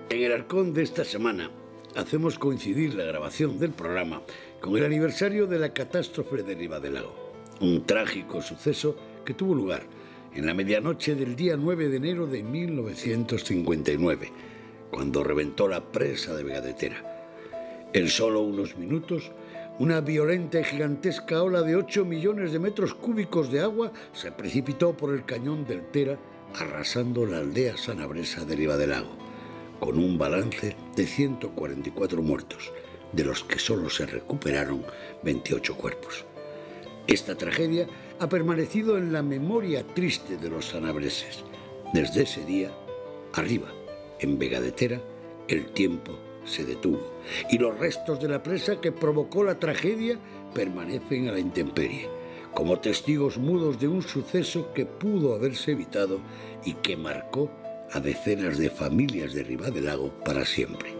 En el Arcón de esta semana hacemos coincidir la grabación del programa con el aniversario de la catástrofe de Ribadelago, un trágico suceso que tuvo lugar en la medianoche del día 9 de enero de 1959, cuando reventó la presa de Vega de Tera. En solo unos minutos, una violenta y gigantesca ola de 8 millones de metros cúbicos de agua se precipitó por el cañón del Tera, arrasando la aldea sanabresa de Ribadelago, con un balance de 144 muertos, de los que solo se recuperaron 28 cuerpos. Esta tragedia ha permanecido en la memoria triste de los sanabreses. Desde ese día, arriba, en Vega de Tera, el tiempo se detuvo y los restos de la presa que provocó la tragedia permanecen a la intemperie, como testigos mudos de un suceso que pudo haberse evitado y que marcó a decenas de familias de Ribadelago para siempre.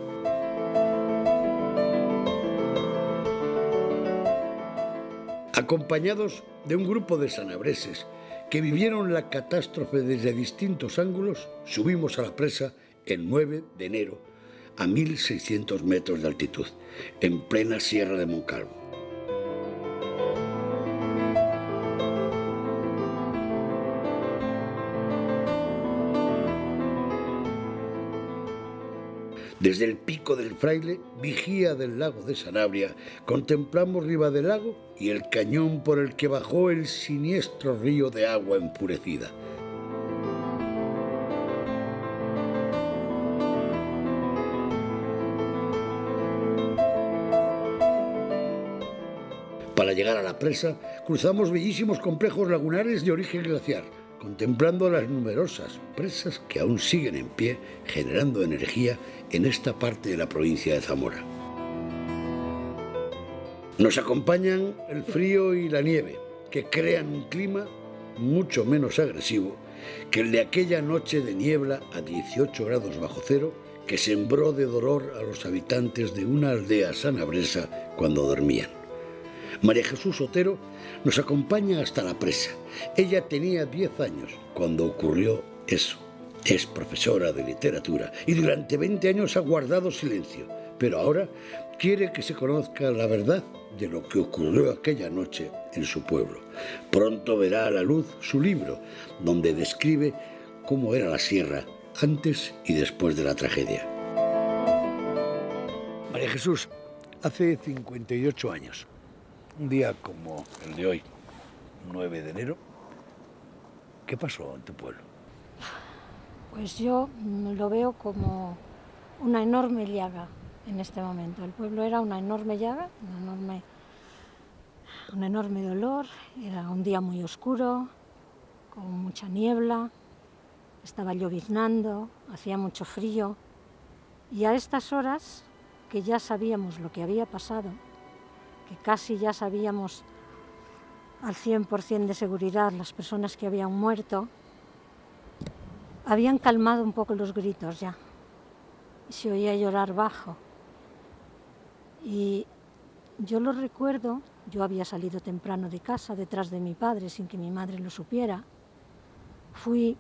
Acompañados de un grupo de sanabreses que vivieron la catástrofe desde distintos ángulos, subimos a la presa el 9 de enero a 1.600 metros de altitud, en plena Sierra de Moncalvo. Desde el Pico del Fraile, vigía del lago de Sanabria, contemplamos Ribadelago y el cañón por el que bajó el siniestro río de agua enfurecida. Para llegar a la presa, cruzamos bellísimos complejos lagunares de origen glaciar, contemplando las numerosas presas que aún siguen en pie, generando energía en esta parte de la provincia de Zamora. Nos acompañan el frío y la nieve, que crean un clima mucho menos agresivo que el de aquella noche de niebla a 18 grados bajo cero que sembró de dolor a los habitantes de una aldea sanabresa cuando dormían. María Jesús Otero nos acompaña hasta la presa. Ella tenía 10 años cuando ocurrió eso. Es profesora de literatura y durante 20 años ha guardado silencio, pero ahora quiere que se conozca la verdad de lo que ocurrió aquella noche en su pueblo. Pronto verá a la luz su libro, donde describe cómo era la sierra antes y después de la tragedia. María Jesús, hace 58 años. Un día como el de hoy, 9 de enero, ¿qué pasó en tu pueblo? Pues yo lo veo como una enorme llaga en este momento. El pueblo era una enorme llaga, un enorme dolor. Era un día muy oscuro, con mucha niebla, estaba lloviznando, hacía mucho frío. Y a estas horas, que ya sabíamos lo que había pasado, que casi ya sabíamos al 100% de seguridad las personas que habían muerto, habían calmado un poco los gritos ya. Se oía llorar bajo. Y yo lo recuerdo, yo había salido temprano de casa, detrás de mi padre, sin que mi madre lo supiera. Fui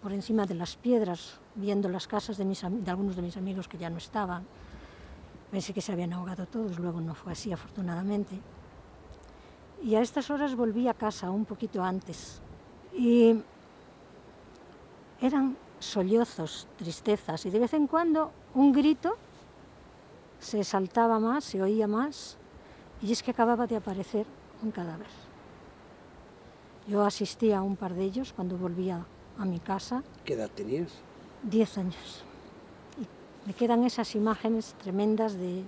por encima de las piedras, viendo las casas de algunos de mis amigos que ya no estaban. Pensé que se habían ahogado todos, luego no fue así, afortunadamente. Y a estas horas volví a casa, un poquito antes. Y eran sollozos, tristezas, y de vez en cuando un grito se saltaba más, se oía más, y es que acababa de aparecer un cadáver. Yo asistí a un par de ellos cuando volvía a mi casa. ¿Qué edad tenías? 10 años. Me quedan esas imágenes tremendas de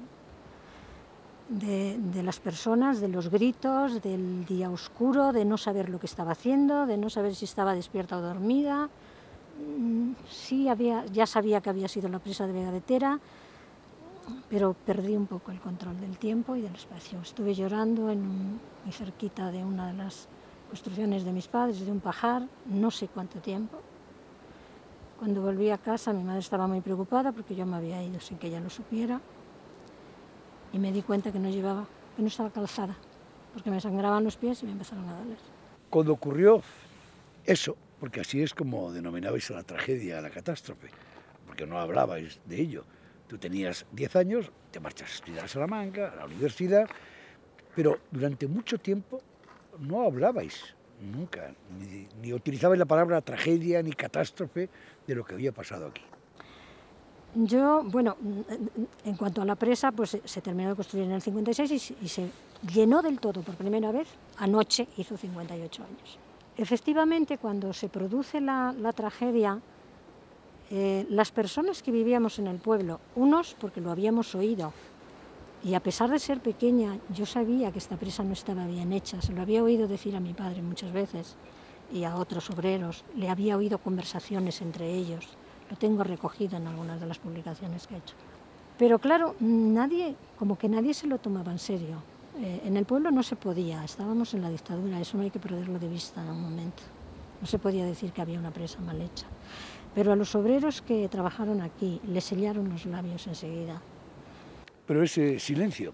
las personas, de los gritos, del día oscuro, de no saber lo que estaba haciendo, de no saber si estaba despierta o dormida. Sí, ya sabía que había sido la presa de Vega de Tera, pero perdí un poco el control del tiempo y del espacio. Estuve llorando muy cerquita de una de las construcciones de mis padres, de un pajar, no sé cuánto tiempo. Cuando volví a casa, mi madre estaba muy preocupada porque yo me había ido sin que ella lo supiera. Y me di cuenta que no estaba calzada, porque me sangraban los pies y me empezaron a doler. Cuando ocurrió eso, porque así es como denominabais a la tragedia, a la catástrofe, porque no hablabais de ello. Tú tenías 10 años, te marchas a estudiar a Salamanca, a la universidad, pero durante mucho tiempo no hablabais nunca, ni utilizabais la palabra tragedia ni catástrofe de lo que había pasado aquí. Yo, bueno, en cuanto a la presa, pues se terminó de construir en el 56 y se llenó del todo por primera vez. Anoche hizo 58 años. Efectivamente, cuando se produce la tragedia, las personas que vivíamos en el pueblo, unos porque lo habíamos oído, y a pesar de ser pequeña, yo sabía que esta presa no estaba bien hecha, se lo había oído decir a mi padre muchas veces y a otros obreros, le había oído conversaciones entre ellos. Lo tengo recogido en algunas de las publicaciones que he hecho. Pero claro, como que nadie se lo tomaba en serio. En el pueblo no se podía, estábamos en la dictadura, eso no hay que perderlo de vista en un momento. No se podía decir que había una presa mal hecha. Pero a los obreros que trabajaron aquí les sellaron los labios enseguida. Pero ese silencio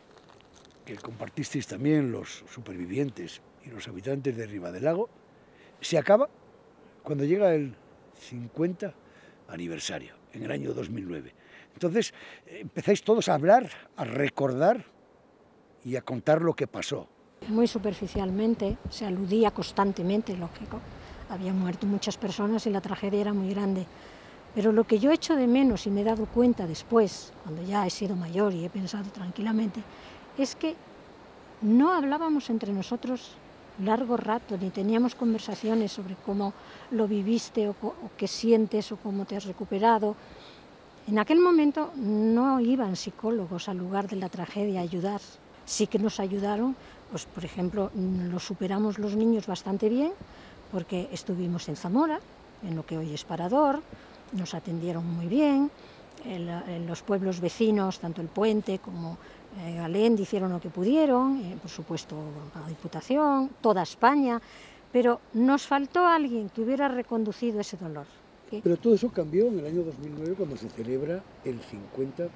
que compartisteis también los supervivientes y los habitantes de Ribadelago se acaba cuando llega el 50 aniversario, en el año 2009. Entonces empezáis todos a hablar, a recordar y a contar lo que pasó. Muy superficialmente, se aludía constantemente, lógico. Habían muerto muchas personas y la tragedia era muy grande. Pero lo que yo echo de menos y me he dado cuenta después, cuando ya he sido mayor y he pensado tranquilamente, es que no hablábamos entre nosotros largo rato, ni teníamos conversaciones sobre cómo lo viviste o qué sientes o cómo te has recuperado. En aquel momento no iban psicólogos al lugar de la tragedia a ayudar. Sí que nos ayudaron, pues por ejemplo, lo superamos los niños bastante bien, porque estuvimos en Zamora, en lo que hoy es Parador, nos atendieron muy bien, en los pueblos vecinos, tanto el Puente como Galend, hicieron lo que pudieron, por supuesto la Diputación, toda España, pero nos faltó alguien que hubiera reconducido ese dolor. Pero todo eso cambió en el año 2009 cuando se celebra el 50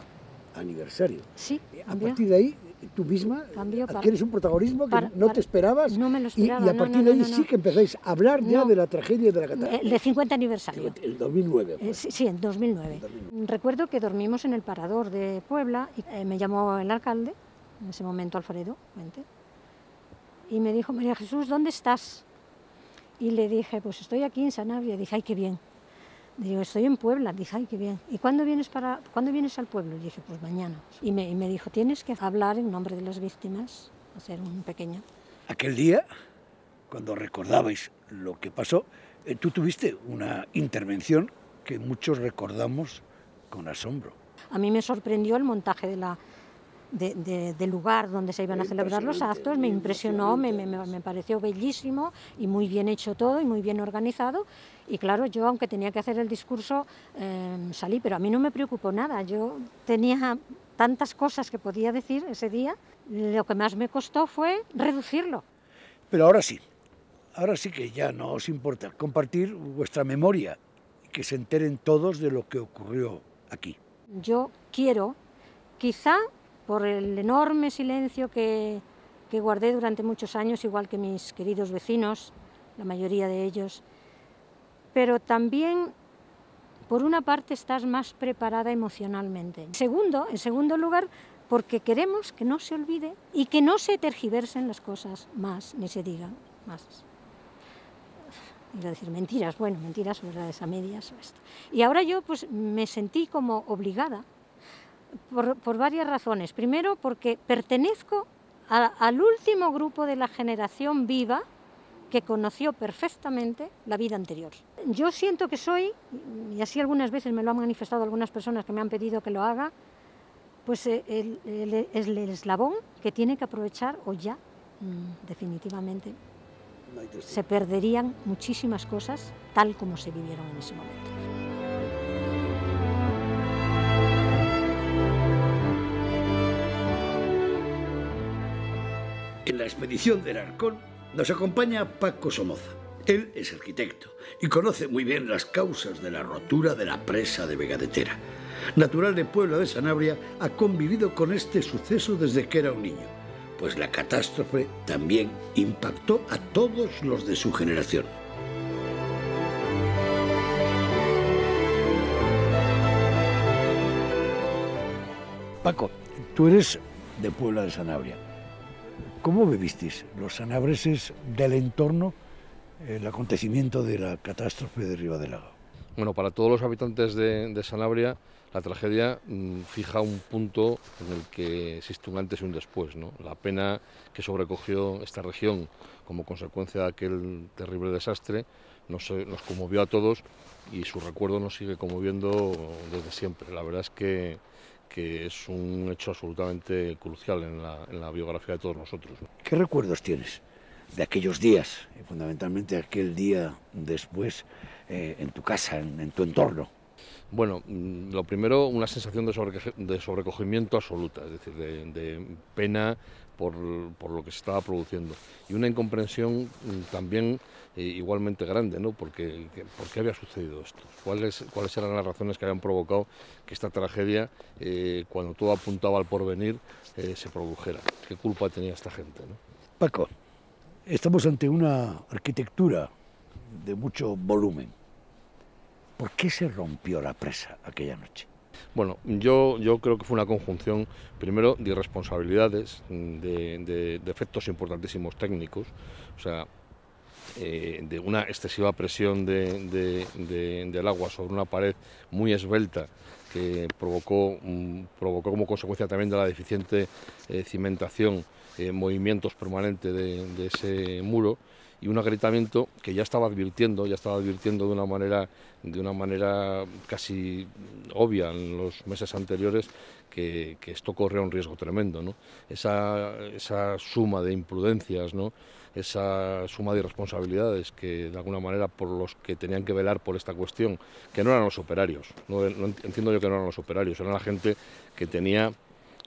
aniversario. Sí, a partir de ahí, tú misma adquieres un protagonismo que no te esperabas. No me lo esperaba. Y a partir de ahí sí que empezáis a hablar ya de la tragedia y de la catástrofe. El 50 aniversario. El 2009. Pues. Sí, en 2009. Recuerdo que dormimos en el Parador de Puebla y me llamó el alcalde, en ese momento Alfredo Puente, y me dijo: María Jesús, ¿dónde estás? Y le dije: pues estoy aquí en Sanabria. Dije: ay, qué bien. Digo: estoy en Puebla. Dije: ay, qué bien. ¿Y cuándo vienes al pueblo? Y dije: pues mañana. Y me dijo: tienes que hablar en nombre de las víctimas, hacer un pequeño. Aquel día, cuando recordabais lo que pasó, tú tuviste una intervención que muchos recordamos con asombro. A mí me sorprendió el montaje del lugar donde se iban a celebrar los actos, me impresionó, me pareció bellísimo y muy bien hecho todo y muy bien organizado. Y claro, yo, aunque tenía que hacer el discurso, salí, pero a mí no me preocupó nada. Yo tenía tantas cosas que podía decir ese día, lo que más me costó fue reducirlo. Pero ahora sí que ya no os importa compartir vuestra memoria y que se enteren todos de lo que ocurrió aquí. Yo quiero, quizá por el enorme silencio que guardé durante muchos años, igual que mis queridos vecinos, la mayoría de ellos, pero también, por una parte, estás más preparada emocionalmente. En segundo lugar, porque queremos que no se olvide y que no se tergiversen las cosas más, ni se digan más. Iba a decir mentiras, bueno, mentiras o verdades a medias o esto. Y ahora yo pues me sentí como obligada por varias razones. Primero, porque pertenezco al último grupo de la generación viva que conoció perfectamente la vida anterior. Yo siento que soy, y así algunas veces me lo han manifestado algunas personas que me han pedido que lo haga, pues el eslabón que tiene que aprovechar, o ya, definitivamente, se perderían muchísimas cosas tal como se vivieron en ese momento. En la expedición del Arcón nos acompaña Paco Somoza. Él es arquitecto y conoce muy bien las causas de la rotura de la presa de Vega de Tera. Natural de Puebla de Sanabria, ha convivido con este suceso desde que era un niño, pues la catástrofe también impactó a todos los de su generación. Paco, tú eres de Puebla de Sanabria. ¿Cómo vivisteis los sanabreses del entorno el acontecimiento de la catástrofe de Ribadelaga? Bueno, para todos los habitantes de Sanabria, la tragedia fija un punto en el que existe un antes y un después, ¿no? La pena que sobrecogió esta región como consecuencia de aquel terrible desastre nos conmovió a todos y su recuerdo nos sigue conmoviendo desde siempre. La verdad es que es un hecho absolutamente crucial en la biografía de todos nosotros, ¿no? ¿Qué recuerdos tienes de aquellos días, y fundamentalmente aquel día después, en tu casa, en tu entorno? Bueno, lo primero, una sensación de sobrecogimiento absoluta, es decir, de pena por lo que se estaba produciendo y una incomprensión también igualmente grande, ¿no? ¿Por qué había sucedido esto? ¿Cuáles eran las razones que habían provocado que esta tragedia, cuando todo apuntaba al porvenir, se produjera? ¿Qué culpa tenía esta gente, ¿no? Paco, estamos ante una arquitectura de mucho volumen. ¿Por qué se rompió la presa aquella noche? Bueno, yo creo que fue una conjunción, primero, de irresponsabilidades, de efectos importantísimos técnicos, o sea, de una excesiva presión del agua sobre una pared muy esbelta que provocó como consecuencia también de la deficiente cimentación, movimientos permanentes de ese muro, y un agrietamiento que ya estaba advirtiendo de una manera casi obvia en los meses anteriores que esto corría un riesgo tremendo, ¿no? Esa suma de imprudencias, ¿no? Esa suma de irresponsabilidades que de alguna manera por los que tenían que velar por esta cuestión, que no eran los operarios, no entiendo yo que no eran los operarios, eran la gente que tenía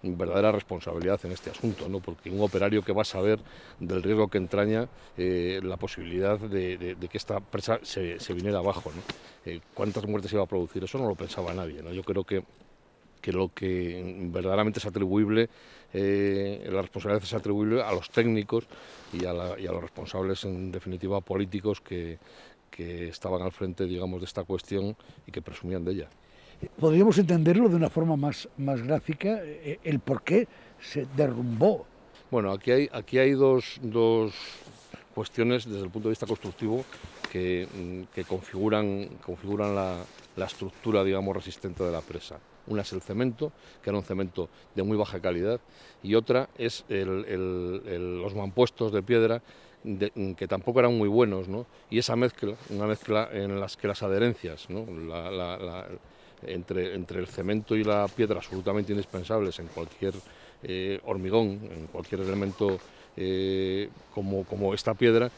verdadera responsabilidad en este asunto, ¿no? Porque un operario que va a saber del riesgo que entraña la posibilidad de que esta presa se viniera abajo, ¿no? ¿Cuántas muertes iba a producir? Eso no lo pensaba nadie, ¿no? Yo creo que lo que verdaderamente es atribuible, la responsabilidad es atribuible a los técnicos y a los responsables, en definitiva, políticos que estaban al frente, digamos, de esta cuestión y que presumían de ella. Podríamos entenderlo de una forma más gráfica, el por qué se derrumbó. Bueno, aquí hay dos cuestiones desde el punto de vista constructivo que configuran la estructura, digamos, resistente de la presa. Una es el cemento, que era un cemento de muy baja calidad, y otra es los mampuestos de piedra, que tampoco eran muy buenos, ¿no? Y esa mezcla, una mezcla en las que las adherencias, ¿no? Entre el cemento y la piedra, absolutamente indispensables en cualquier hormigón, en cualquier elemento como esta piedra,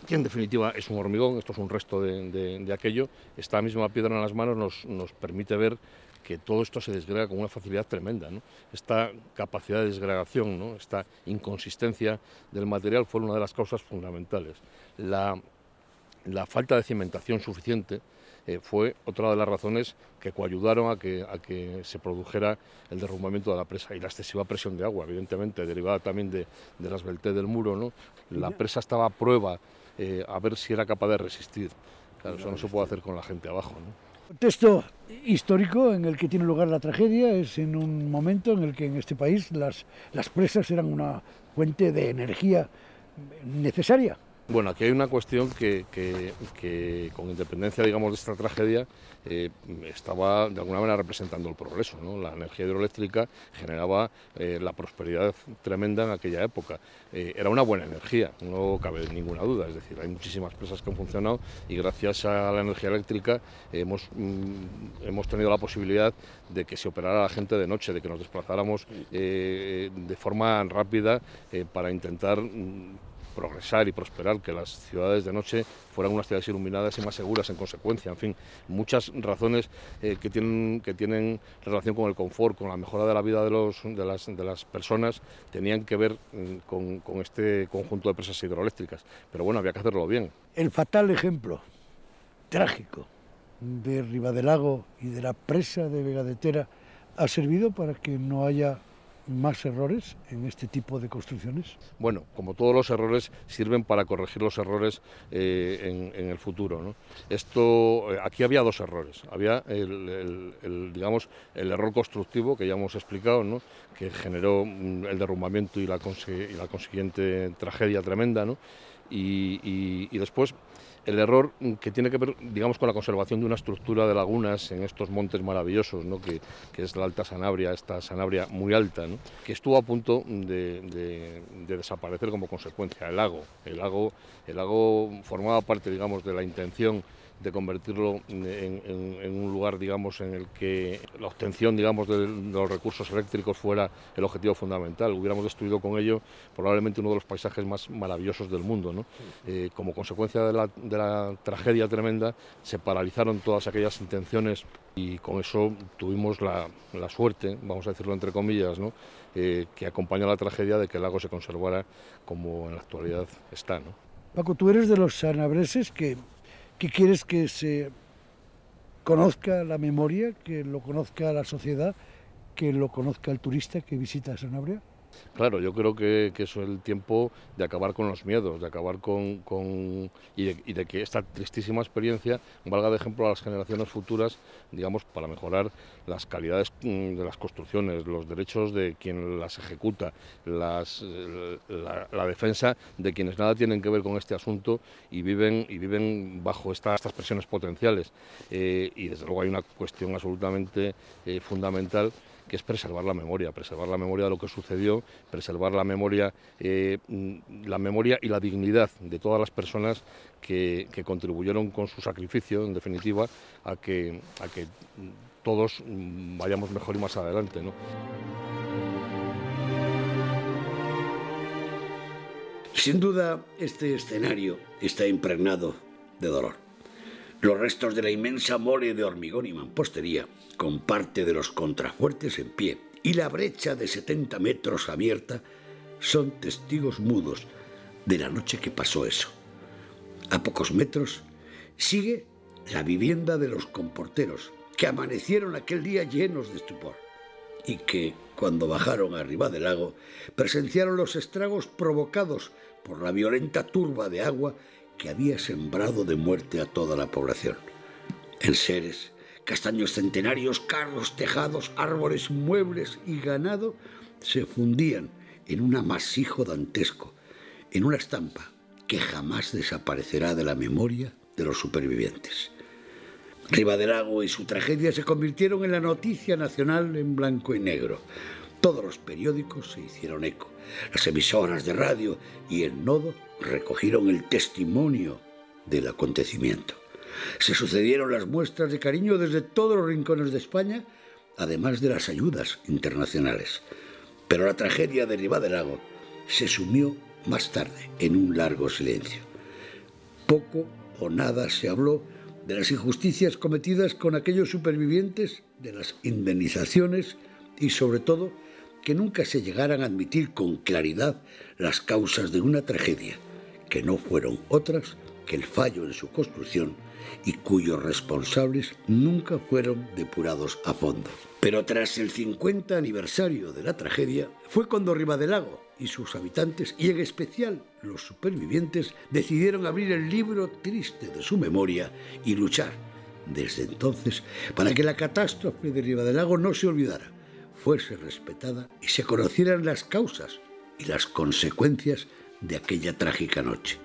que en definitiva es un hormigón, esto es un resto de aquello. Esta misma piedra en las manos nos permite ver que todo esto se desgrega con una facilidad tremenda, ¿no? Esta capacidad de desgregación, ¿no? Esta inconsistencia del material fue una de las causas fundamentales. La falta de cimentación suficiente fue otra de las razones que coayudaron a que se produjera el derrumbamiento de la presa, y la excesiva presión de agua, evidentemente, derivada también de la esbeltez del muro, ¿no? La presa estaba a prueba a ver si era capaz de resistir. Claro, eso no se puede hacer con la gente abajo, ¿no? El contexto histórico en el que tiene lugar la tragedia es en un momento en el que en este país las presas eran una fuente de energía necesaria. Bueno, aquí hay una cuestión que con independencia, digamos, de esta tragedia, estaba de alguna manera representando el progreso, ¿no? La energía hidroeléctrica generaba la prosperidad tremenda en aquella época. Era una buena energía, no cabe ninguna duda, es decir, hay muchísimas presas que han funcionado y gracias a la energía eléctrica hemos tenido la posibilidad de que se operara la gente de noche, de que nos desplazáramos de forma rápida para intentar progresar y prosperar, que las ciudades de noche fueran unas ciudades iluminadas y más seguras en consecuencia. En fin, muchas razones que tienen relación con el confort, con la mejora de la vida de las personas, tenían que ver con este conjunto de presas hidroeléctricas. Pero bueno, había que hacerlo bien. El fatal ejemplo trágico de Ribadelago y de la presa de Vega de Tera ha servido para que no haya más errores en este tipo de construcciones? Bueno, como todos los errores, sirven para corregir los errores en el futuro, ¿no? Aquí había dos errores. Había digamos, el error constructivo que ya hemos explicado, ¿no?, que generó el derrumbamiento y la consiguiente tragedia tremenda, ¿no? Y después el error que tiene que ver, digamos, con la conservación de una estructura de lagunas en estos montes maravillosos, ¿no?, que es la Alta Sanabria, esta Sanabria muy alta, ¿no?, que estuvo a punto de desaparecer como consecuencia. El lago formaba parte, digamos, de la intención de convertirlo en un lugar, digamos, en el que la obtención, digamos, de los recursos eléctricos fuera el objetivo fundamental. Hubiéramos destruido con ello probablemente uno de los paisajes más maravillosos del mundo, ¿no? Como consecuencia de la tragedia tremenda, se paralizaron todas aquellas intenciones y con eso tuvimos la suerte, vamos a decirlo entre comillas, ¿no?, que acompañó a la tragedia de que el lago se conservara como en la actualidad está, ¿no? Paco, tú eres de los sanabreses que quieres que se conozca la memoria, que lo conozca la sociedad, que lo conozca el turista que visita Sanabria. Claro, yo creo que eso es el tiempo de acabar con los miedos, de acabar y de que esta tristísima experiencia valga de ejemplo a las generaciones futuras, digamos, para mejorar las calidades de las construcciones, los derechos de quien las ejecuta, la defensa de quienes nada tienen que ver con este asunto y viven bajo estas presiones potenciales. Y desde luego hay una cuestión absolutamente fundamental, que es preservar la memoria de lo que sucedió, preservar la memoria y la dignidad de todas las personas que contribuyeron con su sacrificio, en definitiva, a que todos vayamos mejor y más adelante, ¿no? Sin duda, este escenario está impregnado de dolor. Los restos de la inmensa mole de hormigón y mampostería, con parte de los contrafuertes en pie y la brecha de 70 metros abierta, son testigos mudos de la noche que pasó eso. A pocos metros sigue la vivienda de los comporteros, que amanecieron aquel día llenos de estupor y que, cuando bajaron arriba del lago, presenciaron los estragos provocados por la violenta turba de agua que había sembrado de muerte a toda la población. Enseres, castaños centenarios, carros, tejados, árboles, muebles y ganado se fundían en un amasijo dantesco, en una estampa que jamás desaparecerá de la memoria de los supervivientes. Ribadelago y su tragedia se convirtieron en la noticia nacional en blanco y negro. Todos los periódicos se hicieron eco. Las emisoras de radio y el nodo recogieron el testimonio del acontecimiento. Se sucedieron las muestras de cariño desde todos los rincones de España, además de las ayudas internacionales. Pero la tragedia de Ribadelago se sumió más tarde en un largo silencio. Poco o nada se habló de las injusticias cometidas con aquellos supervivientes, de las indemnizaciones y, sobre todo, que nunca se llegaran a admitir con claridad las causas de una tragedia, que no fueron otras que el fallo en su construcción y cuyos responsables nunca fueron depurados a fondo. Pero tras el 50 aniversario de la tragedia, fue cuando Ribadelago y sus habitantes, y en especial los supervivientes, decidieron abrir el libro triste de su memoria y luchar desde entonces para que la catástrofe de Ribadelago no se olvidara, fuese respetada y se conocieran las causas y las consecuencias de aquella trágica noche.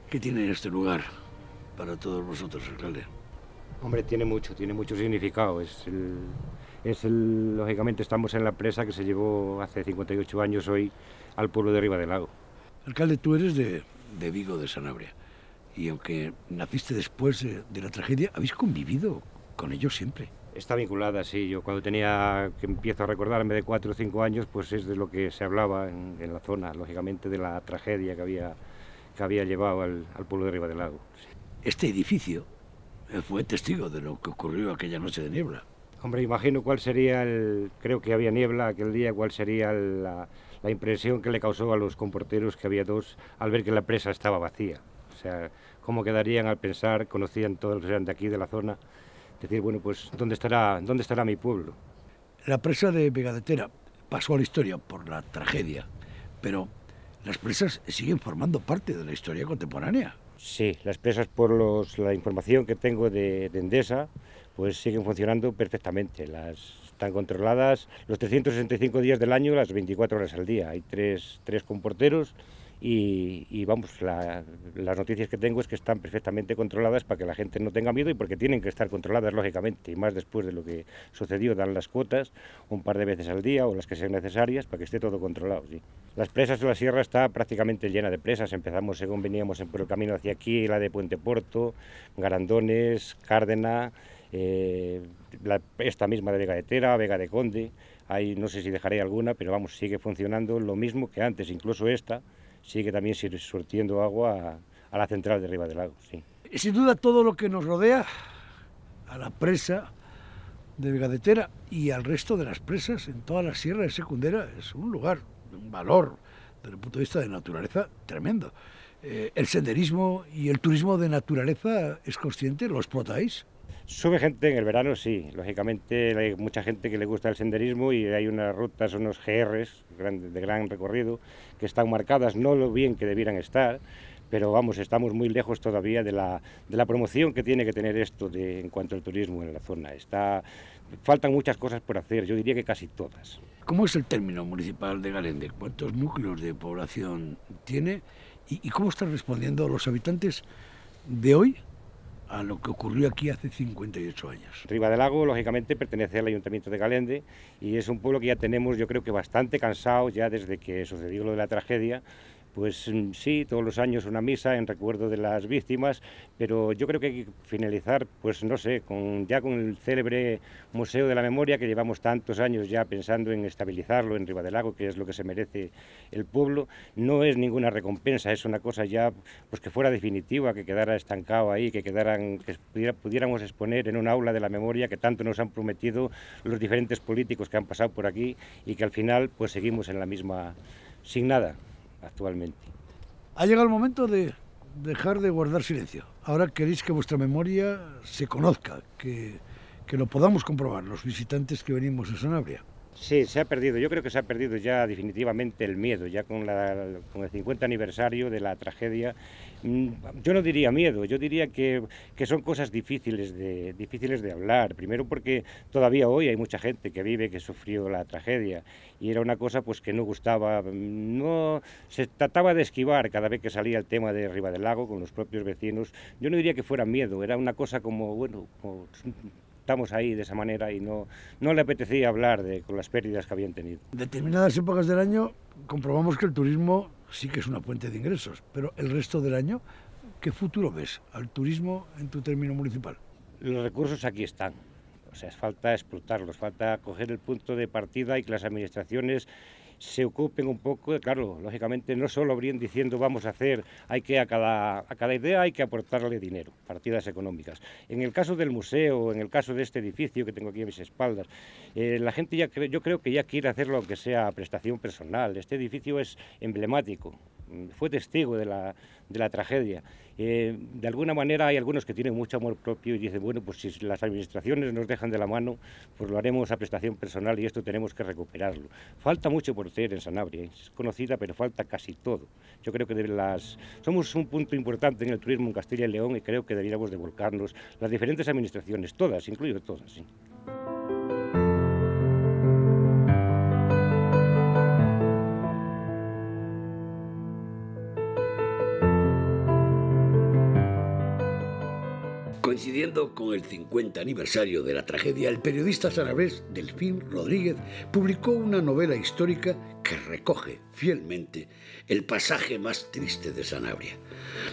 ¿Qué tiene este lugar para todos vosotros, alcalde? Hombre, tiene mucho significado. Lógicamente estamos en la presa que se llevó hace 58 años hoy al pueblo de Ribadelago. Alcalde, tú eres de Vigo, de Sanabria, y aunque naciste después de la tragedia, habéis convivido con ellos siempre. Está vinculada, sí. Yo cuando empiezo a recordarme de 4 o 5 años, pues es de lo que se hablaba en la zona, lógicamente de la tragedia que que había llevado al pueblo de Riva del Lago. Este edificio fue testigo de lo que ocurrió aquella noche de niebla. Hombre, imagino cuál sería creo que había niebla aquel día, cuál sería la impresión que le causó a los comporteros, que había dos, al ver que la presa estaba vacía. O sea, cómo quedarían al pensar, conocían todos los que eran de aquí, de la zona, decir, bueno, pues, ¿dónde estará mi pueblo? La presa de Vegadetera pasó a la historia por la tragedia, pero las presas siguen formando parte de la historia contemporánea. Sí, las presas, por la información que tengo de Endesa, pues siguen funcionando perfectamente. Están controladas los 365 días del año, las 24 horas al día. Hay tres comporteros y vamos, las noticias que tengo es que están perfectamente controladas para que la gente no tenga miedo y porque tienen que estar controladas, lógicamente, y más después de lo que sucedió, dan las cuotas un par de veces al día o las que sean necesarias para que esté todo controlado. Sí. Las presas de la sierra está prácticamente llena de presas. Empezamos, según veníamos por el camino hacia aquí, la de Puente Porto, Garandones, Cárdena, esta misma de Vegadetera, Vega de Conde. Ahí no sé si dejaré alguna, pero vamos, sigue funcionando lo mismo que antes, incluso esta sigue también surtiendo agua a la central de Riva del Lago, sí. Sin duda todo lo que nos rodea, a la presa de Vegadetera y al resto de las presas en toda la sierra de Secundera, es un lugar, un valor desde el punto de vista de naturaleza tremendo. El senderismo y el turismo de naturaleza, ¿es consciente? ¿Lo explotáis? Sube gente en el verano, sí. Lógicamente hay mucha gente que le gusta el senderismo y hay unas rutas, unos GRs de gran recorrido que están marcadas, no lo bien que debieran estar, pero vamos, estamos muy lejos todavía de la promoción que tiene que tener esto en cuanto al turismo en la zona. Faltan muchas cosas por hacer, yo diría que casi todas. ¿Cómo es el término municipal de Galende? ¿Cuántos núcleos de población tiene? ¿Y cómo están respondiendo los habitantes de hoy a lo que ocurrió aquí hace 58 años? Riva del Lago, lógicamente, pertenece al Ayuntamiento de Galende y es un pueblo que ya tenemos, yo creo que bastante cansado ya desde que sucedió lo de la tragedia. Pues sí, todos los años una misa en recuerdo de las víctimas, pero yo creo que hay que finalizar, pues no sé, ya con el célebre Museo de la Memoria, que llevamos tantos años ya pensando en estabilizarlo en Riva del Lago, que es lo que se merece el pueblo. No es ninguna recompensa, es una cosa ya pues que fuera definitiva, que quedara estancado ahí, que pudiéramos exponer en un aula de la memoria que tanto nos han prometido los diferentes políticos que han pasado por aquí y que al final pues seguimos en la misma, sin nada actualmente. Ha llegado el momento de dejar de guardar silencio. Ahora queréis que vuestra memoria se conozca, que lo podamos comprobar los visitantes que venimos a Sanabria. Sí, se ha perdido. Yo creo que se ha perdido ya definitivamente el miedo, ya con el 50 aniversario de la tragedia. Yo no diría miedo, yo diría que son cosas difíciles de hablar. Primero porque todavía hoy hay mucha gente que vive, que sufrió la tragedia y era una cosa pues que no gustaba, no se trataba de esquivar cada vez que salía el tema de Riva del Lago con los propios vecinos. Yo no diría que fuera miedo, era una cosa como, bueno, estamos ahí de esa manera y no le apetecía hablar con las pérdidas que habían tenido. En determinadas épocas del año comprobamos que el turismo sí que es una fuente de ingresos, pero el resto del año, ¿qué futuro ves al turismo en tu término municipal? Los recursos aquí están, o sea, falta explotarlos, falta coger el punto de partida y que las administraciones se ocupen un poco, claro, lógicamente no solo habrían diciendo vamos a hacer, hay que a cada idea hay que aportarle dinero, partidas económicas. En el caso del museo, en el caso de este edificio que tengo aquí a mis espaldas, la gente yo creo que ya quiere hacerlo aunque sea a prestación personal. Este edificio es emblemático, fue testigo de la tragedia. De alguna manera hay algunos que tienen mucho amor propio y dicen, bueno, pues si las administraciones nos dejan de la mano, pues lo haremos a prestación personal y esto tenemos que recuperarlo. Falta mucho por hacer en Sanabria, es conocida, pero falta casi todo. Yo creo que somos un punto importante en el turismo en Castilla y León y creo que deberíamos de volcarnos las diferentes administraciones, todas, incluido todas, sí. Coincidiendo con el 50 aniversario de la tragedia, el periodista sanabrés Delfín Rodríguez publicó una novela histórica que recoge fielmente el pasaje más triste de Sanabria.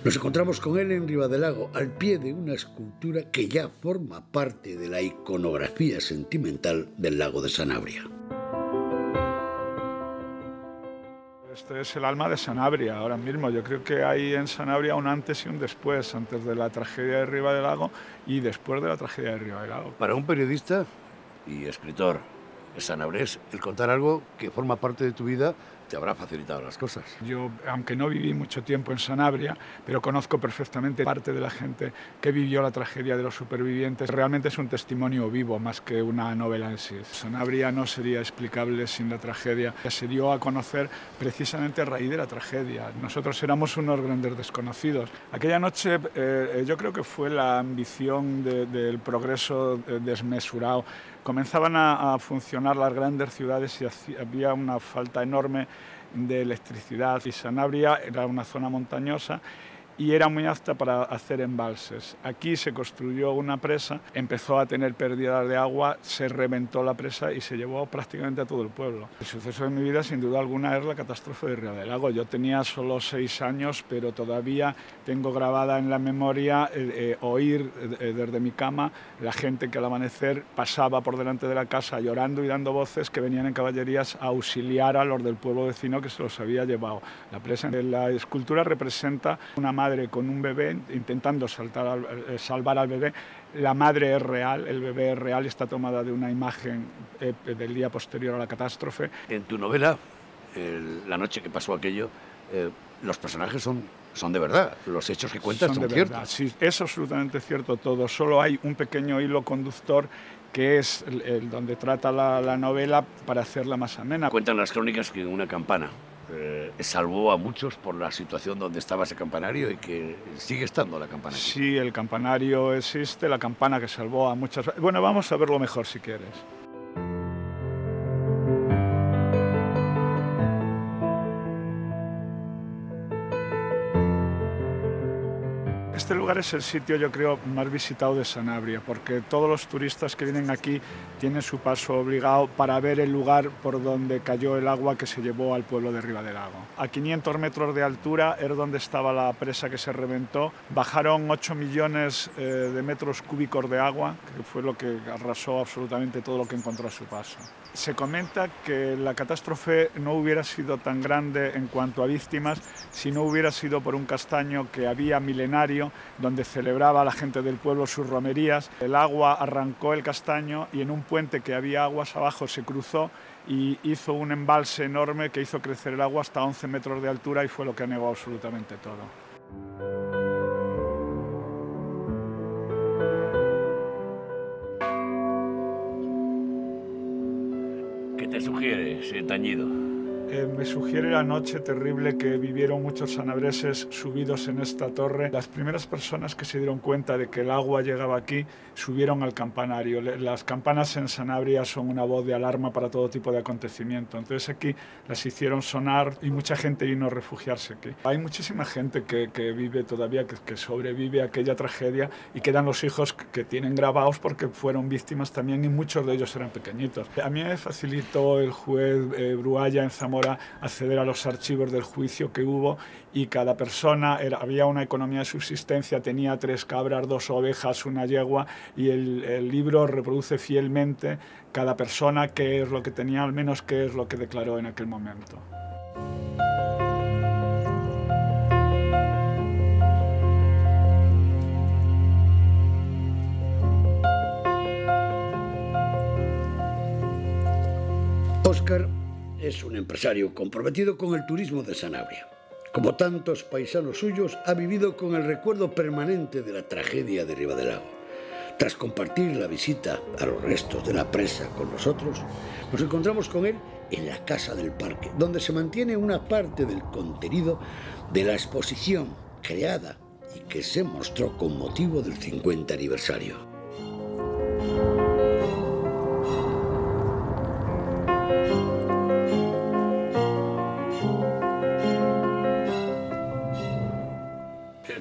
Nos encontramos con él en Riva del Lago, al pie de una escultura que ya forma parte de la iconografía sentimental del lago de Sanabria. Este es el alma de Sanabria ahora mismo. Yo creo que hay en Sanabria un antes y un después, antes de la tragedia de Ribadelago y después de la tragedia de Ribadelago. Para un periodista y escritor sanabrés, el contar algo que forma parte de tu vida te habrá facilitado las cosas. Yo, aunque no viví mucho tiempo en Sanabria, pero conozco perfectamente parte de la gente que vivió la tragedia de los supervivientes. Realmente es un testimonio vivo más que una novela en sí. Sanabria no sería explicable sin la tragedia. Se dio a conocer precisamente a raíz de la tragedia. Nosotros éramos unos grandes desconocidos. Aquella noche yo creo que fue la ambición del progreso desmesurado. Comenzaban a funcionar las grandes ciudades y había una falta enorme de electricidad, y Sanabria era una zona montañosa y era muy apta para hacer embalses. Aquí se construyó una presa, empezó a tener pérdidas de agua, se reventó la presa y se llevó prácticamente a todo el pueblo. El suceso de mi vida, sin duda alguna, es la catástrofe de Ribadelago. Yo tenía solo 6 años, pero todavía tengo grabada en la memoria oír desde mi cama la gente que al amanecer pasaba por delante de la casa llorando y dando voces, que venían en caballerías a auxiliar a los del pueblo vecino que se los había llevado. La presa, la escultura representa una madre con un bebé intentando salvar al bebé. La madre es real, el bebé es real, está tomada de una imagen del día posterior a la catástrofe. En tu novela, La noche que pasó aquello, los personajes son de verdad, los hechos que cuentas son ciertos. Sí, es absolutamente cierto todo, solo hay un pequeño hilo conductor que es el donde trata la novela para hacerla más amena. Cuentan las crónicas que una campana salvó a muchos por la situación donde estaba ese campanario y que sigue estando la campana aquí. Sí, el campanario existe, la campana que salvó a muchas... Bueno, vamos a verlo mejor si quieres. Este lugar es el sitio, yo creo, más visitado de Sanabria, porque todos los turistas que vienen aquí tienen su paso obligado para ver el lugar por donde cayó el agua que se llevó al pueblo de Ribadelago. A 500 metros de altura es donde estaba la presa que se reventó. Bajaron 8 millones de metros cúbicos de agua, que fue lo que arrasó absolutamente todo lo que encontró a su paso. Se comenta que la catástrofe no hubiera sido tan grande en cuanto a víctimas si no hubiera sido por un castaño que había milenario, donde celebraba la gente del pueblo sus romerías. El agua arrancó el castaño y en un puente que había aguas abajo se cruzó y hizo un embalse enorme que hizo crecer el agua hasta 11 metros de altura y fue lo que anegó absolutamente todo. ¿Qué te sugiere ese tañido? Me sugiere la noche terrible que vivieron muchos sanabreses subidos en esta torre. Las primeras personas que se dieron cuenta de que el agua llegaba aquí subieron al campanario. Las campanas en Sanabria son una voz de alarma para todo tipo de acontecimiento. Entonces aquí las hicieron sonar y mucha gente vino a refugiarse aquí. Hay muchísima gente que vive todavía, que sobrevive a aquella tragedia y quedan los hijos que tienen grabados porque fueron víctimas también y muchos de ellos eran pequeñitos. A mí me facilitó el juez Brualla en Zamora acceder a los archivos del juicio que hubo y cada persona, había una economía de subsistencia, tenía 3 cabras, 2 ovejas, una yegua y el libro reproduce fielmente cada persona qué es lo que tenía, al menos qué es lo que declaró en aquel momento. Óscar es un empresario comprometido con el turismo de Sanabria. Como tantos paisanos suyos, ha vivido con el recuerdo permanente de la tragedia de Ribadelago. Tras compartir la visita a los restos de la presa con nosotros, nos encontramos con él en la Casa del Parque, donde se mantiene una parte del contenido de la exposición creada y que se mostró con motivo del 50 aniversario.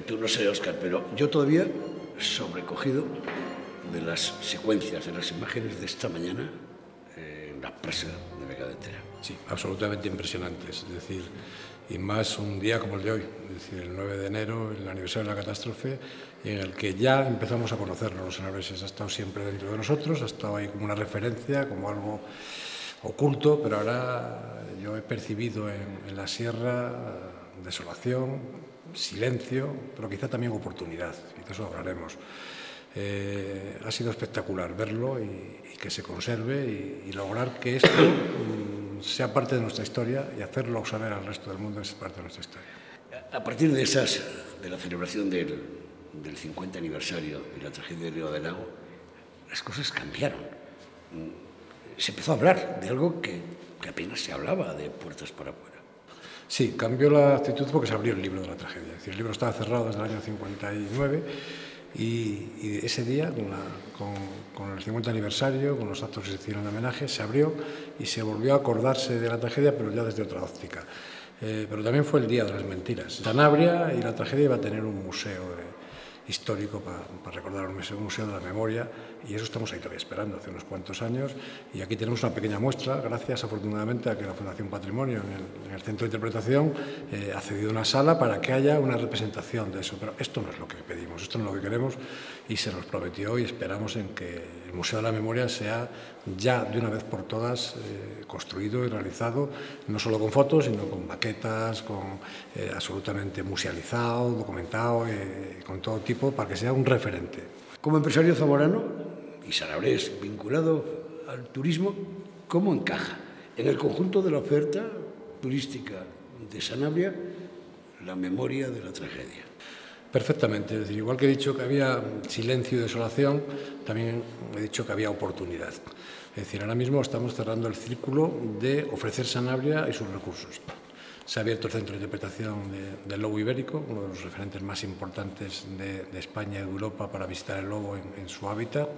Tú no sé, Óscar, pero yo todavía sobrecogido de las secuencias, de las imágenes de esta mañana en la presa de Vega de Tera. Sí, absolutamente impresionantes. Es decir, y más un día como el de hoy, es decir, el 9 de enero, el aniversario de la catástrofe, en el que ya empezamos a conocernos los sanabreses. Ha estado siempre dentro de nosotros, ha estado ahí como una referencia, como algo oculto, pero ahora yo he percibido en la sierra desolación, silencio, pero quizá también oportunidad, y de eso hablaremos. Ha sido espectacular verlo y que se conserve y lograr que esto sea parte de nuestra historia y hacerlo saber al resto del mundo es parte de nuestra historia. A partir de la celebración del 50 aniversario de la tragedia de Riva del Lago, las cosas cambiaron. Se empezó a hablar de algo que apenas se hablaba, de puertas para afuera. Sí, cambió la actitud porque se abrió el libro de la tragedia. Es decir, el libro estaba cerrado desde el año 59 y ese día, con el 50 aniversario, con los actos que se hicieron de homenaje, se abrió y se volvió a acordarse de la tragedia, pero ya desde otra óptica. Pero también fue el día de las mentiras. Sanabria y la tragedia iba a tener un museo histórico para recordar un museo de la memoria, y eso estamos ahí todavía esperando hace unos cuantos años, y aquí tenemos una pequeña muestra, gracias afortunadamente a que la Fundación Patrimonio en el Centro de Interpretación ha cedido una sala para que haya una representación de eso, pero esto no es lo que pedimos, esto no es lo que queremos, y se nos prometió y esperamos en que el Museo de la Memoria sea ya de una vez por todas construido y realizado, no solo con fotos, sino con maquetas, absolutamente musealizado, documentado, con todo tipo, para que sea un referente. Como empresario zamorano y sanabrés vinculado al turismo, ¿cómo encaja en el conjunto de la oferta turística de Sanabria la memoria de la tragedia? Perfectamente, es decir, igual que he dicho que había silencio y desolación, también he dicho que había oportunidad. Es decir, ahora mismo estamos cerrando el círculo de ofrecer Sanabria y sus recursos. Se ha abierto el Centro de Interpretación del Lobo Ibérico, uno de los referentes más importantes de España y de Europa para visitar el lobo en su hábitat.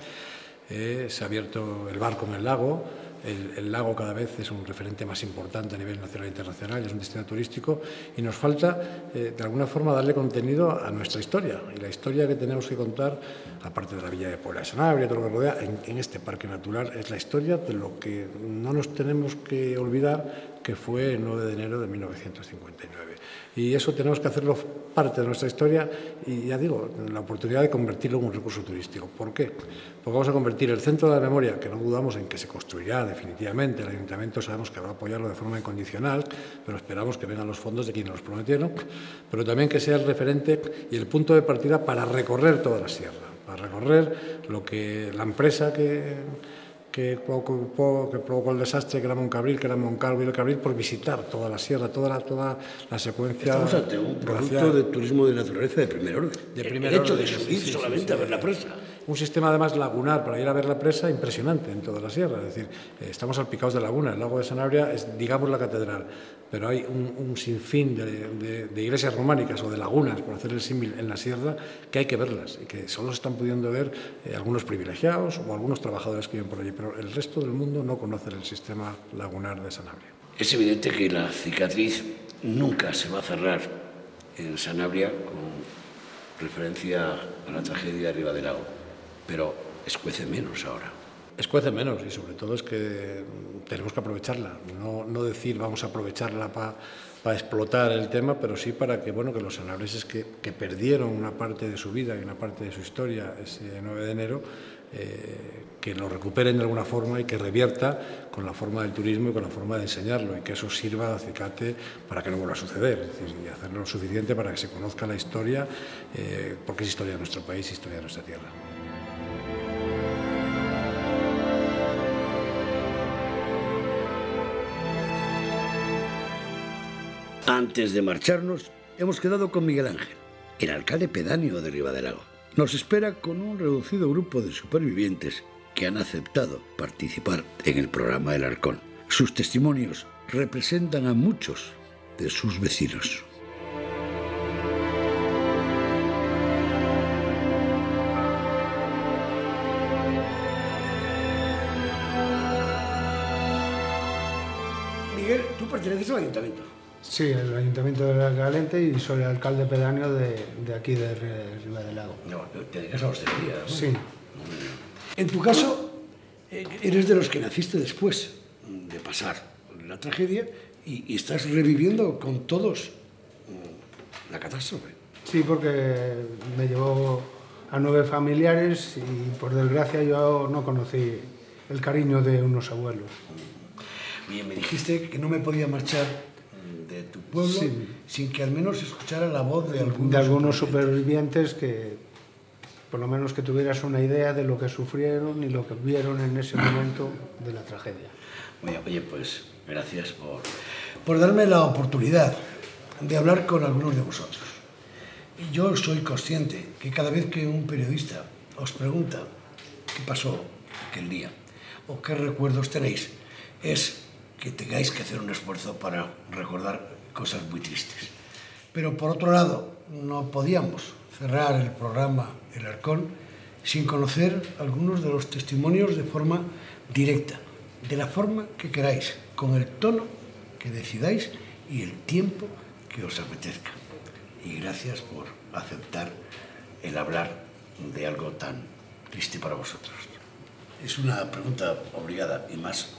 Se ha abierto el barco en el lago. El lago cada vez es un referente más importante a nivel nacional e internacional, es un destino turístico y nos falta, de alguna forma, darle contenido a nuestra historia. Y la historia que tenemos que contar, aparte de la Villa de Puebla de Sanabria, todo lo que rodea, en este parque natural, es la historia de lo que no nos tenemos que olvidar, que fue el 9 de enero de 1959. Y eso tenemos que hacerlo parte de nuestra historia y, ya digo, la oportunidad de convertirlo en un recurso turístico. ¿Por qué? Porque vamos a convertir el Centro de la Memoria, que no dudamos en que se construirá definitivamente, el Ayuntamiento sabemos que va a apoyarlo de forma incondicional, pero esperamos que vengan los fondos de quienes los prometieron, pero también que sea el referente y el punto de partida para recorrer toda la sierra, para recorrer lo que la empresa que provocó el desastre, que era Moncabril, que era Moncalvo y el Cabril, por visitar toda la sierra, toda la secuencia. Estamos ante un producto de turismo de naturaleza de primer orden. El hecho de subir solamente a ver la presa. Un sistema además lagunar para ir a ver la presa impresionante en toda la sierra. Es decir, estamos salpicados de laguna. El lago de Sanabria es, digamos, la catedral, pero hay un sinfín de iglesias románicas o de lagunas, por hacer el símil, en la sierra, que hay que verlas y que solo se están pudiendo ver algunos privilegiados o algunos trabajadores que viven por allí, pero el resto del mundo no conoce el sistema lagunar de Sanabria. Es evidente que la cicatriz nunca se va a cerrar en Sanabria con referencia a la tragedia de Riva del Lago, pero escuece menos ahora. Escuece menos y sobre todo es que tenemos que aprovecharla, no decir vamos a aprovecharla para explotar el tema, pero sí para que, bueno, que los sanabreses que perdieron una parte de su vida y una parte de su historia ese 9 de enero, que lo recuperen de alguna forma y que revierta con la forma del turismo y con la forma de enseñarlo, y que eso sirva de acicate para que no vuelva a suceder, es decir, y hacerlo lo suficiente para que se conozca la historia, porque es historia de nuestro país, historia de nuestra tierra. Antes de marcharnos, hemos quedado con Miguel Ángel, el alcalde pedáneo de Riva del Lago. Nos espera con un reducido grupo de supervivientes que han aceptado participar en el programa El Arcón. Sus testimonios representan a muchos de sus vecinos. Miguel, tú perteneces al ayuntamiento. Sí, el Ayuntamiento de Galente, y soy el alcalde pedáneo de aquí de Riva del Lago. No, te dedicas a la hostelería, ¿no? Sí. En tu caso, eres de los que naciste después de pasar la tragedia y estás reviviendo con todos la catástrofe. Sí, porque me llevó a 9 familiares y por desgracia yo no conocí el cariño de unos abuelos. Oye, me dijiste que no me podía marchar de tu pueblo sin que al menos escuchara la voz de algunos supervivientes que, por lo menos que tuvieras una idea de lo que sufrieron y lo que vieron en ese momento de la tragedia. Oye, pues gracias por darme la oportunidad de hablar con algunos de vosotros. Y yo soy consciente que cada vez que un periodista os pregunta qué pasó aquel día o qué recuerdos tenéis, es que tengáis que hacer un esfuerzo para recordar cosas muy tristes. Pero por otro lado, no podíamos cerrar el programa El Arcón sin conocer algunos de los testimonios de forma directa, de la forma que queráis, con el tono que decidáis y el tiempo que os apetezca. Y gracias por aceptar el hablar de algo tan triste para vosotros. Es una pregunta obligada, y más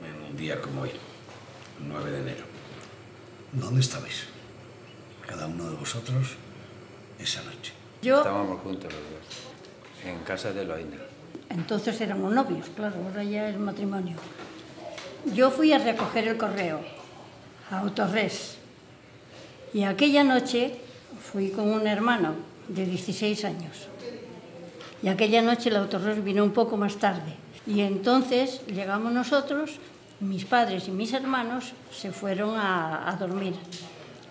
en un día como hoy, 9 de enero. ¿Dónde estabais, cada uno de vosotros, esa noche? Estábamos juntos los dos, en casa de Loaina. Entonces éramos novios, claro, ahora ya es matrimonio. Yo fui a recoger el correo a Autorres y aquella noche fui con un hermano de 16 años. Y aquella noche el Autorres vino un poco más tarde. Y entonces llegamos nosotros, mis padres y mis hermanos se fueron a dormir.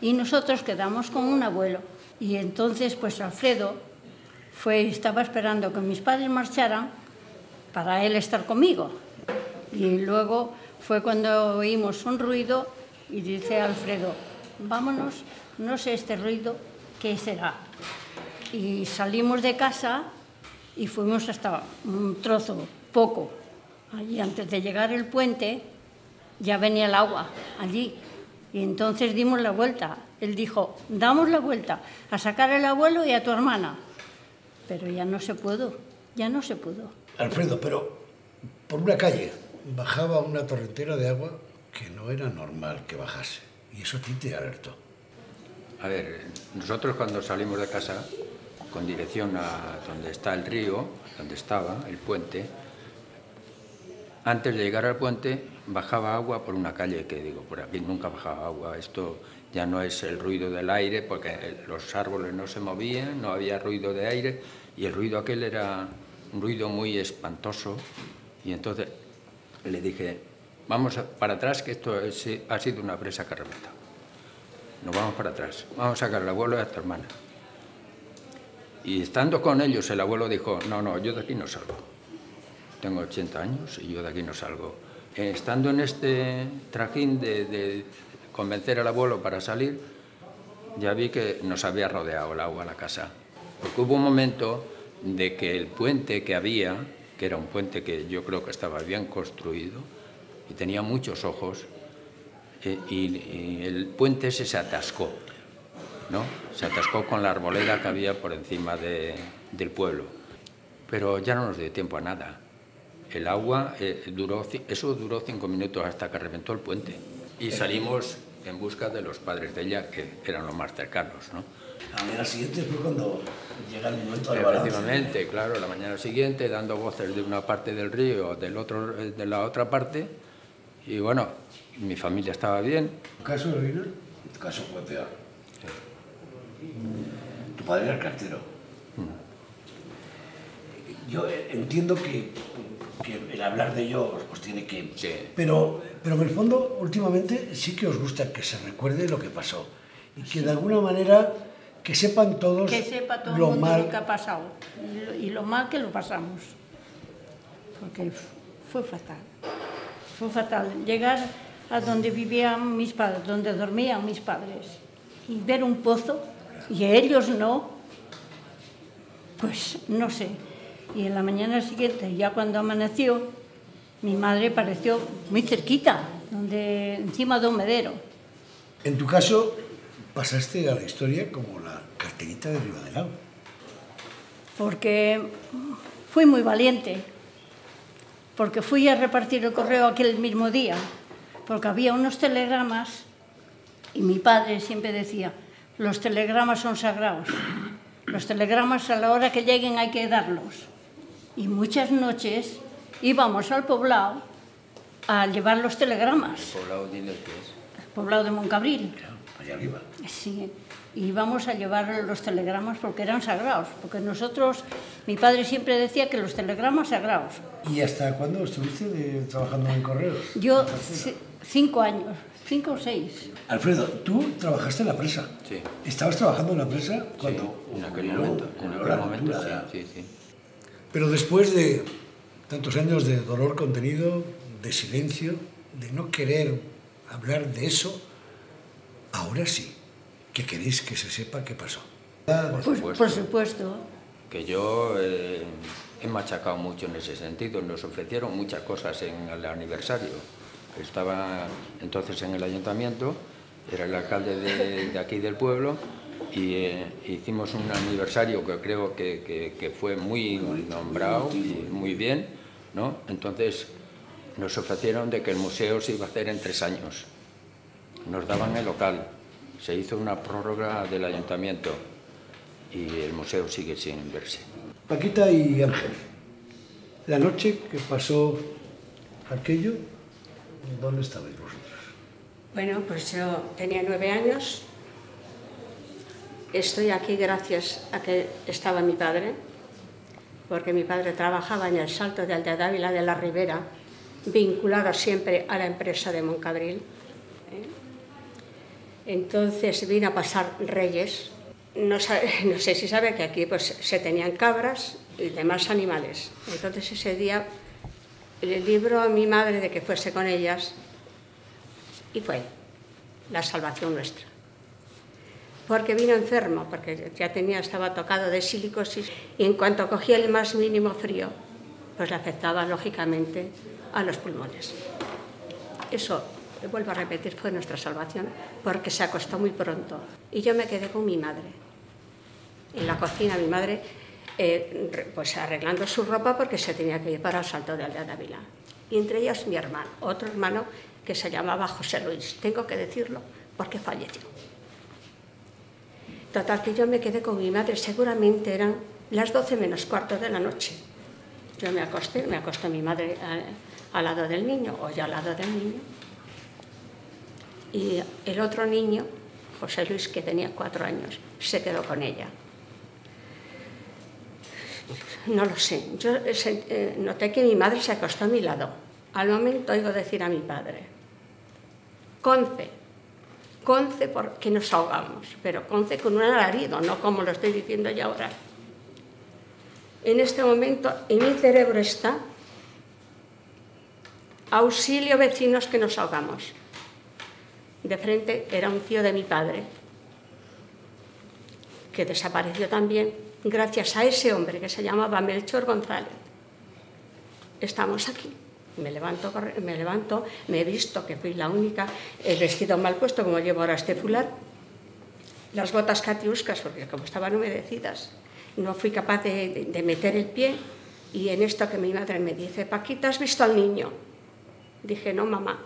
Y nosotros quedamos con un abuelo. Y entonces pues Alfredo estaba esperando que mis padres marcharan para él estar conmigo. Y luego fue cuando oímos un ruido y dice Alfredo, vámonos, no sé este ruido, ¿qué será? Y salimos de casa y fuimos hasta un trozo, poco. Allí antes de llegar el puente ya venía el agua, allí. Y entonces dimos la vuelta. Él dijo, damos la vuelta a sacar al abuelo y a tu hermana. Pero ya no se pudo, ya no se pudo. Alfredo, pero por una calle bajaba una torrentera de agua que no era normal que bajase. Y eso a ti te alertó. A ver, nosotros cuando salimos de casa, con dirección a donde está el río, donde estaba el puente, antes de llegar al puente bajaba agua por una calle que digo, por aquí nunca bajaba agua. Esto ya no es el ruido del aire, porque los árboles no se movían, no había ruido de aire, y el ruido aquel era un ruido muy espantoso. Y entonces le dije, vamos para atrás, que esto ha sido una presa que ha reventado. Nos vamos para atrás, vamos a sacar al abuelo y a tu hermana. Y estando con ellos, el abuelo dijo, no, yo de aquí no salgo. Tengo 80 años y yo de aquí no salgo. Estando en este trajín de convencer al abuelo para salir, ya vi que nos había rodeado el agua a la casa. Porque hubo un momento de que el puente que había, que era un puente que yo creo que estaba bien construido y tenía muchos ojos, y el puente ese se atascó, ¿no? Se atascó con la arboleda que había por encima del pueblo. Pero ya no nos dio tiempo a nada. El agua duró 5 minutos hasta que reventó el puente. Y salimos en busca de los padres de ella, que eran los más cercanos, ¿no? La mañana siguiente fue cuando llega el momento del balance. Efectivamente, claro, la mañana siguiente, dando voces de una parte del río, de la otra parte. Y bueno, mi familia estaba bien. ¿Tu caso, Loaina? Tu caso fue peor. Tu padre era el cartero. Yo entiendo que el hablar de ello os tiene que... Sí. Pero en el fondo, últimamente, sí que os gusta que se recuerde lo que pasó. Y que de alguna manera, que sepan todos que sepa todo lo el mundo mal lo que ha pasado. Y lo mal que lo pasamos. Porque fue fatal. Fue fatal. Llegar a donde vivían mis padres, donde dormían mis padres, y ver un pozo, y ellos no, pues no sé. Y en la mañana siguiente, ya cuando amaneció, mi madre apareció muy cerquita, encima de un medero. En tu caso, pasaste a la historia como la carterita de Ribadelago. Porque fui muy valiente, porque fui a repartir el correo aquel mismo día, porque había unos telegramas y mi padre siempre decía, los telegramas son sagrados, los telegramas a la hora que lleguen hay que darlos. Y muchas noches íbamos al poblado a llevar los telegramas. ¿El poblado dile qué es? El poblado de Moncabril. Allá arriba. Sí, íbamos a llevar los telegramas porque eran sagrados, porque nosotros, mi padre siempre decía que los telegramas sagrados. ¿Y hasta cuándo estuviste trabajando en correos? Yo 5 años, 5 o 6. Alfredo, tú trabajaste en la presa. Sí. ¿Estabas trabajando en la presa cuando? Sí, en aquel momento, sí. Pero después de tantos años de dolor contenido, de silencio, de no querer hablar de eso, ahora sí, que queréis que se sepa qué pasó. Por supuesto. Que yo he machacado mucho en ese sentido. Nos ofrecieron muchas cosas en el aniversario. Estaba entonces en el ayuntamiento, era el alcalde de aquí del pueblo, y hicimos un aniversario que creo que fue muy nombrado y muy bien, ¿no? Entonces nos ofrecieron de que el museo se iba a hacer en 3 años. Nos daban el local, se hizo una prórroga del ayuntamiento y el museo sigue sin verse. Paquita y Ángel, la noche que pasó aquello, ¿dónde estabais vosotros? Bueno, pues yo tenía 9 años. Estoy aquí gracias a que estaba mi padre, porque mi padre trabajaba en el Salto de Dávila de la Ribera, vinculado siempre a la empresa de Moncabril. Entonces vino a pasar Reyes. No sé si sabe que aquí pues, se tenían cabras y demás animales. Entonces ese día le libró a mi madre de que fuese con ellas y fue la salvación nuestra. Porque vino enfermo, porque ya estaba tocado de silicosis y en cuanto cogía el más mínimo frío, pues le afectaba lógicamente a los pulmones. Eso, vuelvo a repetir, fue nuestra salvación, porque se acostó muy pronto. Y yo me quedé con mi madre. En la cocina, mi madre, pues arreglando su ropa porque se tenía que ir para el Salto de Dávila. Y entre ellos mi hermano, otro hermano que se llamaba José Luis. Tengo que decirlo porque falleció. Total, que yo me quedé con mi madre, seguramente eran las 12 menos cuarto de la noche. Yo me acosté mi madre al lado del niño, o yo al lado del niño. Y el otro niño, José Luis, que tenía 4 años, se quedó con ella. No lo sé, yo noté que mi madre se acostó a mi lado. Al momento oigo decir a mi padre, Conce porque nos ahogamos, pero Conce con un alarido, no como lo estoy diciendo yo ahora. En este momento, en mi cerebro está, auxilio vecinos que nos ahogamos. De frente era un tío de mi padre, que desapareció también gracias a ese hombre que se llamaba Melchor González. Estamos aquí. Me levanto, me he visto que fui la única, el vestido mal puesto como llevo ahora este fular, las botas catiuscas porque como estaban humedecidas, no fui capaz de meter el pie y en esto que mi madre me dice, Paquita, ¿has visto al niño? Dije, no, mamá.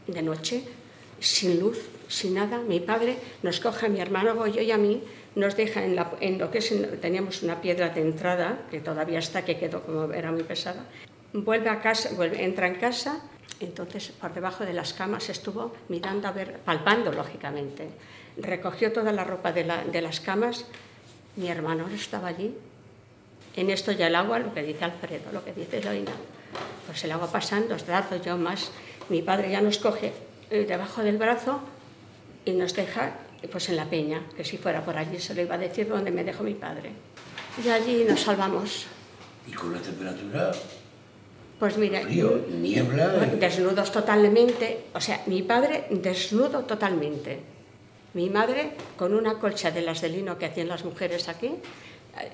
De noche, sin luz, sin nada, mi padre nos coge a mi hermano Goyo y a mí, nos deja en lo que teníamos una piedra de entrada, que todavía está, que quedó como era muy pesada, vuelve a casa, entra en casa, entonces por debajo de las camas estuvo mirando, a ver, palpando lógicamente, recogió toda la ropa de las camas, mi hermano estaba allí, en esto ya el agua, lo que dice Alfredo, lo que dice Eloína, pues el agua pasando, los brazos, yo más, mi padre ya nos coge debajo del brazo y nos deja pues en la peña, que si fuera por allí se lo iba a decir donde me dejó mi padre. Y allí nos salvamos. ¿Y con la temperatura? Pues mire, frío, niebla. Desnudos totalmente, o sea, mi padre desnudo totalmente. Mi madre con una colcha de las de lino que hacían las mujeres aquí,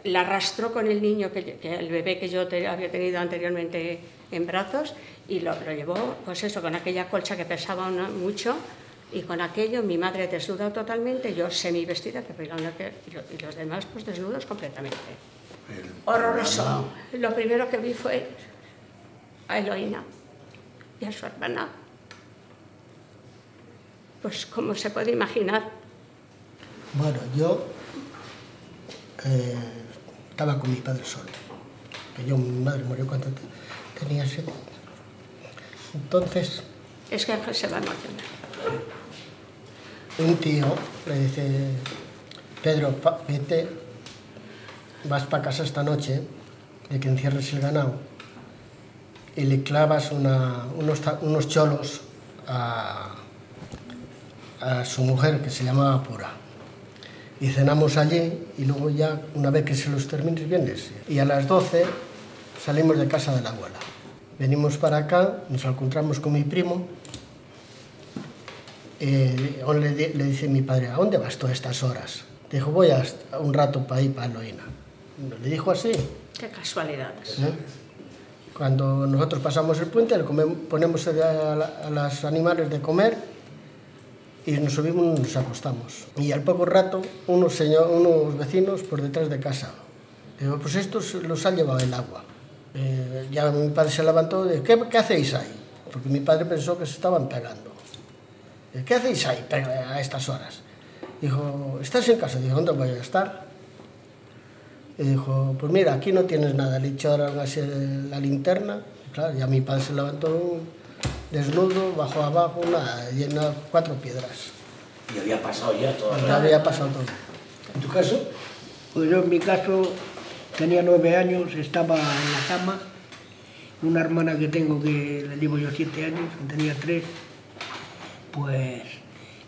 la arrastró con el niño, el bebé que yo había tenido anteriormente en brazos, y lo llevó, pues eso, con aquella colcha que pesaba mucho, y con aquello mi madre desnuda totalmente, yo semivestida, que fue la única y los demás pues desnudos completamente. Horroroso. Lo primero que vi fue a Eloína y a su hermana. Pues como se puede imaginar. Bueno, yo estaba con mi padre solo. Mi madre murió cuando tenía 7 años. Entonces... Es que se va a emocionar. Un tío le dice, Pedro, vete, vas para casa esta noche, de que encierres el ganado, y le clavas unos cholos a su mujer, que se llamaba Pura. Y cenamos allí, y luego ya, una vez que se los termines, vienes. Y a las 12 salimos de casa de la abuela. Venimos para acá, nos encontramos con mi primo, le dice mi padre, ¿a dónde vas todas estas horas? Dijo, voy un rato para ir para Loína. Le dijo así. Qué casualidades. Cuando nosotros pasamos el puente, ponemos a los animales de comer y nos subimos y nos acostamos. Y al poco rato, unos vecinos por detrás de casa. Digo, pues estos los ha llevado el agua. Ya mi padre se levantó y dijo, ¿qué hacéis ahí? Porque mi padre pensó que se estaban pegando. ¿Qué hacéis ahí a estas horas? Dijo, ¿estás en casa? Dijo, ¿dónde voy a estar? Y dijo, pues mira, aquí no tienes nada. Le echaron así la linterna. Y claro, ya mi padre se levantó desnudo, bajó abajo, llena 4 piedras. ¿Y había pasado ya todo? Ya había pasado todo. ¿En tu caso? Pues yo en mi caso tenía 9 años, estaba en la cama. Una hermana que tengo que le llevo yo 7 años, tenía 3. Pues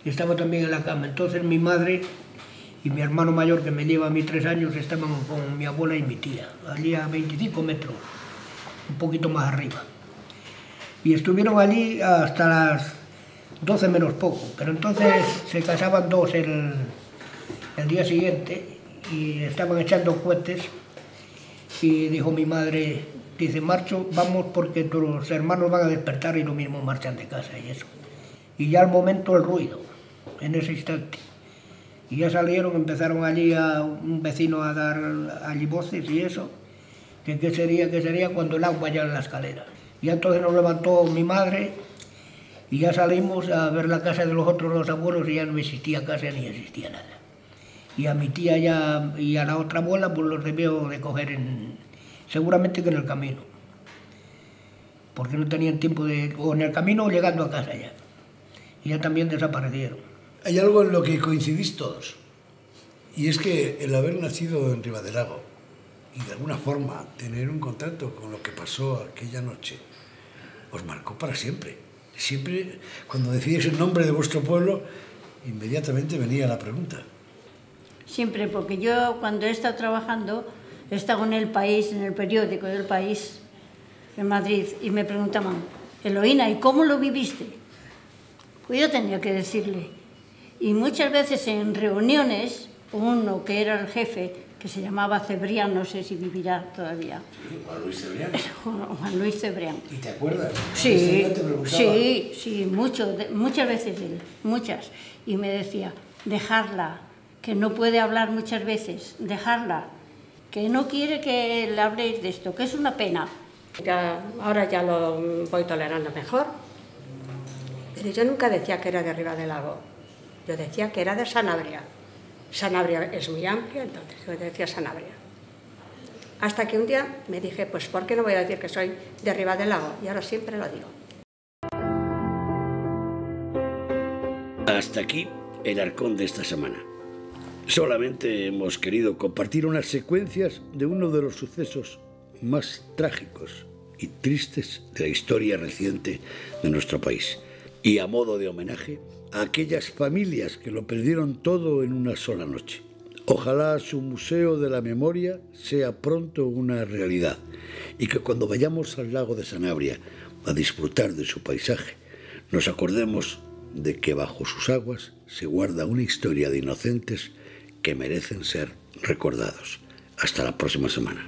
estaba también en la cama. Entonces mi madre y mi hermano mayor, que me lleva a mí 3 años, estaban con mi abuela y mi tía, allí a 25 metros, un poquito más arriba. Y estuvieron allí hasta las 12 menos poco, pero entonces se casaban 2 el día siguiente y estaban echando cohetes y dijo mi madre, dice, marcho, vamos porque tus hermanos van a despertar y lo mismo marchan de casa y eso. Y ya al momento el ruido, en ese instante. Y ya salieron, empezaron allí a un vecino a dar allí voces y eso, que qué sería cuando el agua ya en la escalera. Y entonces nos levantó mi madre y ya salimos a ver la casa de los otros 2 abuelos y ya no existía casa ni existía nada. Y a mi tía ya, y a la otra abuela pues los debió de coger seguramente que en el camino. Porque no tenían tiempo o en el camino o llegando a casa ya. Y ya también desaparecieron. Hay algo en lo que coincidís todos, y es que el haber nacido en Ribadelago y de alguna forma tener un contacto con lo que pasó aquella noche os marcó para siempre. Siempre, cuando decíais el nombre de vuestro pueblo, inmediatamente venía la pregunta. Siempre, porque yo cuando he estado trabajando, he estado en El País, en el periódico del País, en Madrid, y me preguntaban, Eloína, ¿y cómo lo viviste? Pues yo tenía que decirle. Y muchas veces en reuniones, uno que era el jefe, que se llamaba Cebrián, no sé si vivirá todavía. Sí, Juan Luis Cebrián. Juan Luis Cebrián. ¿Y te acuerdas? Sí, sí, muchas veces él, muchas. Y me decía, dejarla, que no puede hablar muchas veces, dejarla, que no quiere que le habléis de esto, que es una pena. Ahora ya lo voy tolerando mejor, pero yo nunca decía que era de Ribadelago. Yo decía que era de Sanabria. Sanabria es muy amplia, entonces yo decía Sanabria. Hasta que un día me dije, pues ¿por qué no voy a decir que soy de Ribadelago? Y ahora siempre lo digo. Hasta aquí el Arcón de esta semana. Solamente hemos querido compartir unas secuencias de uno de los sucesos más trágicos y tristes de la historia reciente de nuestro país. Y a modo de homenaje a aquellas familias que lo perdieron todo en una sola noche. Ojalá su Museo de la Memoria sea pronto una realidad y que cuando vayamos al lago de Sanabria a disfrutar de su paisaje, nos acordemos de que bajo sus aguas se guarda una historia de inocentes que merecen ser recordados. Hasta la próxima semana.